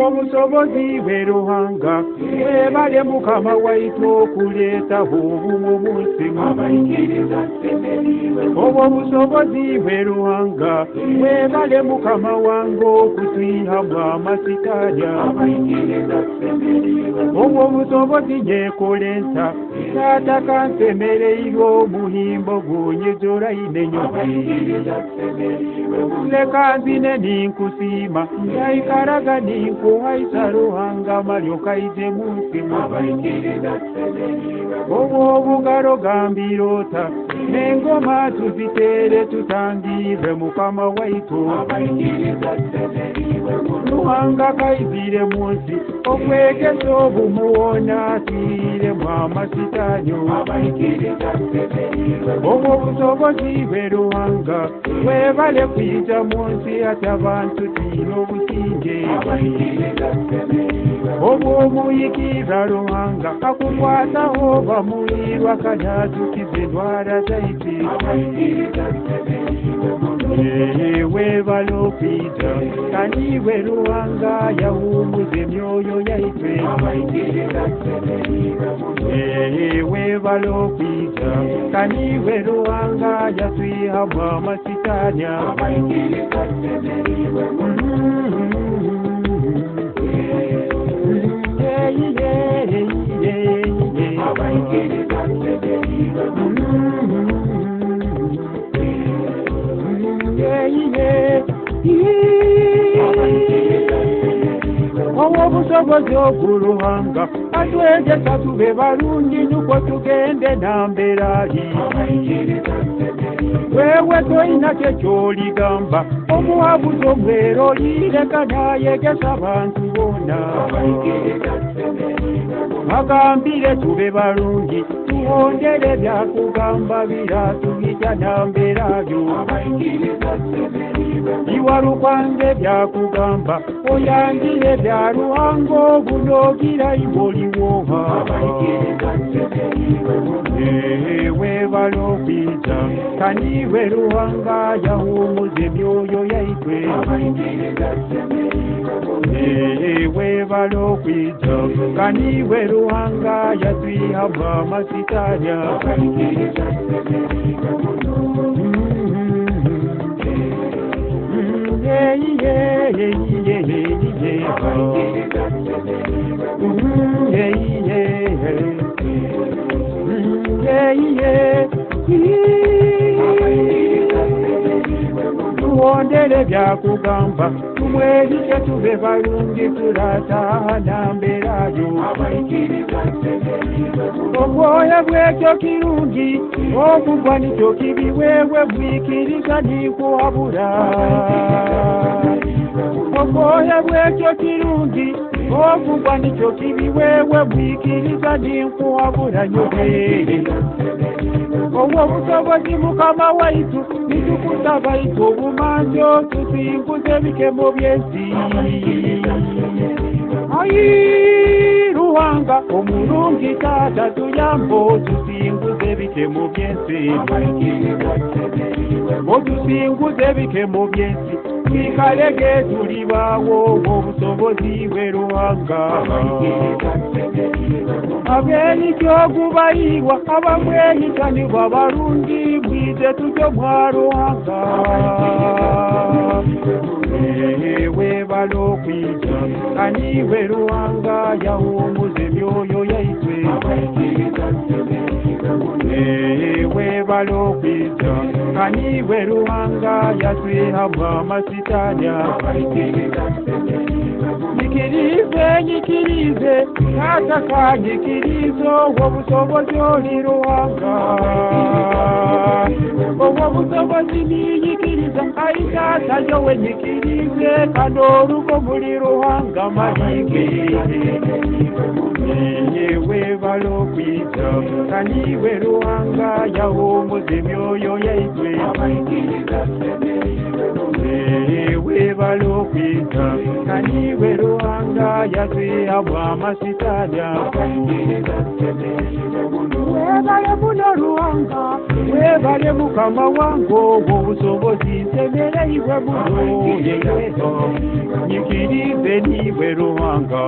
obusobozi bw'eruhanga webale mukama waitu okuleetaho obumu munsi obwo obusobozi bw'eruhanga webale mukama wange okutwihamu amasitanya obwo obusobozi nyekolenta taata kansemereirwe omuhimbo gunyizola inenyo leka nzine ninkusiima ngaikaraga ninkuhaisa ruhanga malyoka ije munsi obwo obugalo gambirota n'engoma tuzitere tutangire mukama waitu ruhanga kaizire munsi okwegesa obumuwona atwire mwamasitanyo obwo obusobozi bw'eruhanga webale kwija munsi ate abantu tino obusinge obwo omuyikira ruhanga akukwataho bamulirwa kanyatukize endwara zaife webale okwija kaniwe ruhanga yahumuza emyoyo yaife webale okwija kaniwe ruhanga yatwihamu amasitanya obwo obusobozi okuruhanga atwegesa tube balungi nuko tugende namberaali wewe toyina kyekyoligamba omuwabuzi omwero lireka nayegesa abantu bona agambire tube balungi tuwondere byakugamba biratugija namberabyo iwarukwange byakugamba oyangire bya ruhango bunogira iboliwoha webale okwija kaniwe ruhanga yahumuza emyoyo yaitwe webale okwija kaniwe ruhanga yatwihamu amasitanya tuwondere byakugamba tumwerishe tube balungi turataha namberayo obwoya bwekyo kirungi okugwa nikyo kibi wewe bwikiriza nikuhabura obwoya bwekyo kirungi okugwa nikyo kibi wewe bwikiriza nikuhabura nyobe obwo obusobozi mukama waitu nitukusaba itu obumanjo tusinguze bikemo byensi ayi ruhanga omulungi taata tuyambo tusinguze bikemo byensi otusinguze bikemo byensi ikalege tulibawo obusobozi bw'eruhanga abeni kyogubayirwa abamweyitanibwa balungi bwize tutyo bwa ruhanga webale okwija kaniwe ruhanga yahumuza emyoyo yaitwe webale okwija kaniwe ruhanga yatwihamu amasitanya nyikirize taata kanyikirize obwo obusobozi oli ruhanga obwo obusobozi niyikiriza ayi taata yo wenyikirize kano olugo muli ruhanga malinge webale okwija kaniwe ruhanga yahumuza emyoyo yaitwe webale okwija kaniwe ruhanga yatwiha bw'amasitani akwingiriza semererwe muno webale muno Ruhanga webale Mukama wange obusobozi nsemererwe muno yeyeho nyikirize niwe Ruhanga